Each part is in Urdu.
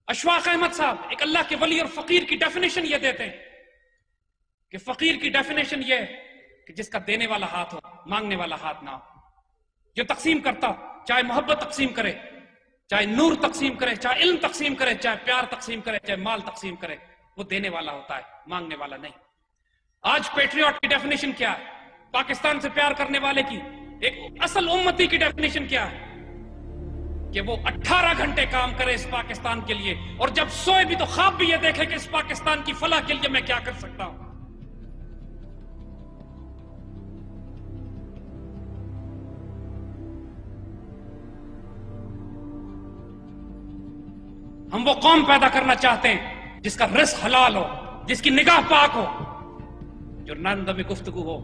اشفاق احمد صاحب ایک اللہ کے ولی اور فقیر کی ڈیفینیشن یہ دیتے ہیں کہ فقیر کی ڈیفینیشن یہ ہے کہ جس کا دینے والا ہاتھ ہو، مانگنے والا ہاتھ نہ ہو، جو تقسیم کرتا ہو، چاہے محبت تقسیم کرے، چاہے نور تقسیم کرے، چاہے علم تقسیم کرے، چاہے پیار تقسیم کرے، چاہے مال تقسیم کرے، وہ دینے والا ہوتا ہے، مانگنے والا نہیں۔ آج پیٹریوٹ کی ڈیفینیشن کیا ہے؟ پاکستان سے پیار کرنے والے کی ایک اصل امتی کی ڈیفینیشن کیا ہے؟ کہ وہ 18 گھنٹے کام کرے اس پاکستان کے لیے، اور جب سوئے بھی تو خواب بھی یہ دیکھے کہ اس پاکستان کی فلاح کے لیے میں کیا کر سکتا ہوں۔ ہم وہ قوم پیدا کرنا چاہتے ہیں جس کا رزق حلال ہو، جس کی نگاہ پاک ہو، جو نرم دم گفتگو ہو،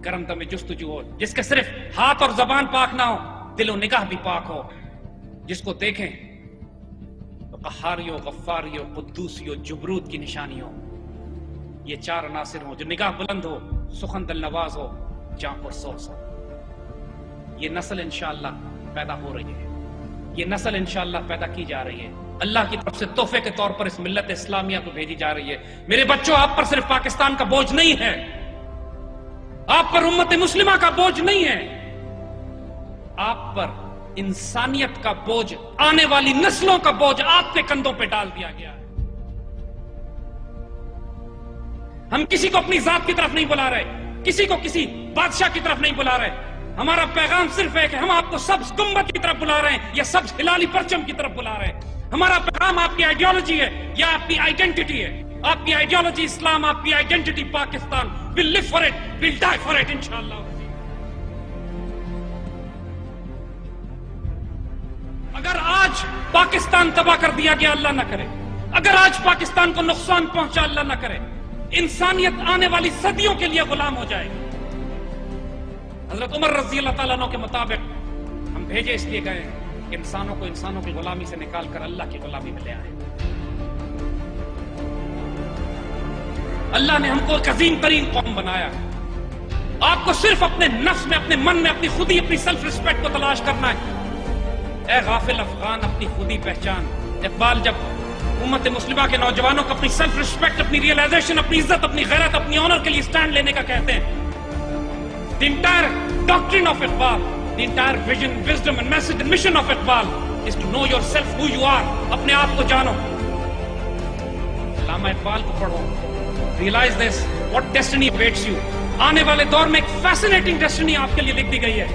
گرم دم جستجو ہو، جس کے صرف ہاتھ اور زبان پاک نہ ہو، دل و نگاہ بھی پاک ہو، جس کو دیکھیں تو قہاری ہو، غفاری ہو، قدوسی ہو، جبروت کی نشانی ہو۔ یہ چار عناصر ہوں، جو نگاہ بلند ہو، سخن دل نواز ہو، جاں پرسوز ہو۔ یہ نسل انشاءاللہ پیدا ہو رہی ہے، یہ نسل انشاءاللہ پیدا کی جا رہی ہے، اللہ کی طرف سے تحفے کے طور پر اس ملت اسلامیہ کو بھیجی جا رہی ہے۔ میرے بچوں، آپ پر صرف پاکستان کا بوجھ نہیں ہے، آپ پر امت مسلمہ کا بوجھ نہیں ہے، آپ پر انسانیت کا بوجھ، آنے والی نسلوں کا بوجھ آپ کے کندھوں پہ ڈال دیا گیا ہے۔ ہم کسی کو اپنی ذات کی طرف نہیں بلا رہے، کسی کو کسی بادشاہ کی طرف نہیں بلا رہے، ہمارا پیغام صرف ہے کہ ہم آپ کو سبز گنبد کی طرف بلا رہے ہیں یا سبز ہلالی پرچم کی طرف بلا رہے ہیں۔ ہمارا پیغام آپ کی آئیڈیالوجی ہے یا آپ کی آئیڈینٹی ہے؟ آپ کی آئیڈیالوجی اسلام، آپ کی identity Pakistan. we'll live for it, we'll die for it انشاءاللہ۔ اگر آج پاکستان تباہ کر دیا گیا، اللہ نہ کرے، اگر آج پاکستان کو نقصان پہنچا، اللہ نہ کرے، انسانیت آنے والی صدیوں کے لیے غلام ہو جائے گی۔ حضرت عمر رضی اللہ تعالیٰ عنہ کے مطابق ہم بھیجے اس لیے گئے کہ انسانوں کو انسانوں کی غلامی سے نکال کر اللہ کی غلامی میں لے آئے۔ اللہ نے ہم کو ایک عظیم ترین قوم بنایا۔ آپ کو صرف اپنے نفس میں، اپنے من میں اپنی خودی، اپنی سیلف ریسپیکٹ کو تلاش کرنا ہے۔ اے غافل افغان، اپنی خودی پہچان۔ اقبال جب امت مسلمہ کے نوجوانوں کو اپنی سیلف ریسپیکٹ، اپنی ریئلائزیشن، اپنی عزت، اپنی غیرت، اپنی آنر کے لیے سٹینڈ لینے کا کہتے ہیں، the entire doctrine of Iqbal, the entire vision, wisdom and message and mission of Iqbal is to know yourself, who you are. اپنے آپ کو جانو۔ علامہ اقبال کو پڑھو، realize this, what destiny awaits you۔ آنے والے دور میں ایک fascinating destiny آپ کے لیے لکھ دی گئی ہے۔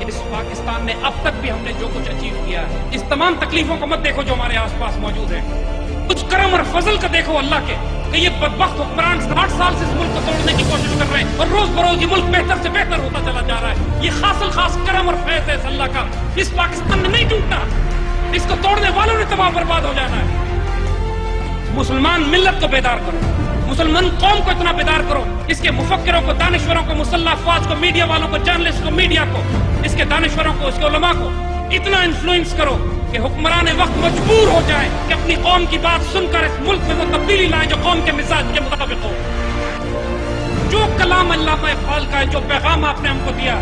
اس پاکستان میں اب تک بھی ہم نے جو کچھ اچیو کیا ہے، اس تمام تکلیفوں کو مت دیکھو جو ہمارے آس پاس موجود ہیں، کچھ کرم اور فضل کا دیکھو اللہ کے، کہ یہ بدبخت حکمران 60 سال سے اس ملک کو توڑنے کی کوشش کر رہے ہیں، اور روز بروز یہ ملک بہتر سے بہتر ہوتا چلا جا رہا ہے۔ یہ خاص الخاص کرم اور فیض ہے اس اللہ کا۔ اس پاکستان میں نہیں ٹوٹنا، اس کو توڑنے والوں نے تباہ برباد ہو جانا ہے۔ مسلمان ملت کو بیدار کرو، مسلمان قوم کو اتنا بیدار کرو، اس کے مفکروں کو، دانشوروں کو، مسلح افواج کو، میڈیا والوں کو، جرنلسٹ کو، میڈیا کو، اس کے دانشوروں کو، اس کے علماء کو اتنا انفلوئنس کرو کہ حکمران وقت مجبور ہو جائیں کہ اپنی قوم کی بات سن کر اس ملک میں وہ تبدیلی لائیں جو قوم کے مزاج کے مطابق ہو۔ جو کلام علامہ اقبال کا ہے، جو پیغام آپ نے ہم کو دیا،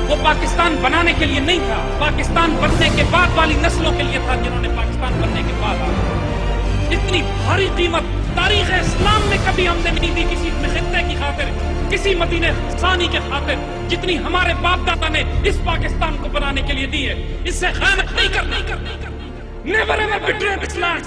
وہ پاکستان بنانے کے لیے نہیں تھا، پاکستان بننے کے بعد والی نسلوں کے لیے تھا، جنہوں نے پاکستان بننے کے بعد اتنی بھاری قیمت تاریخ اسلام میں کبھی ہم نے نہیں دی کسی خطے کی خاطر، کسی مدینہ ثانی کے خاطر، جتنی ہمارے باپ دادا نے اس پاکستان کو بنانے کے لیے دی ہے۔ اس سے خیانت نہیں کرنی۔ Never ever betray Islam.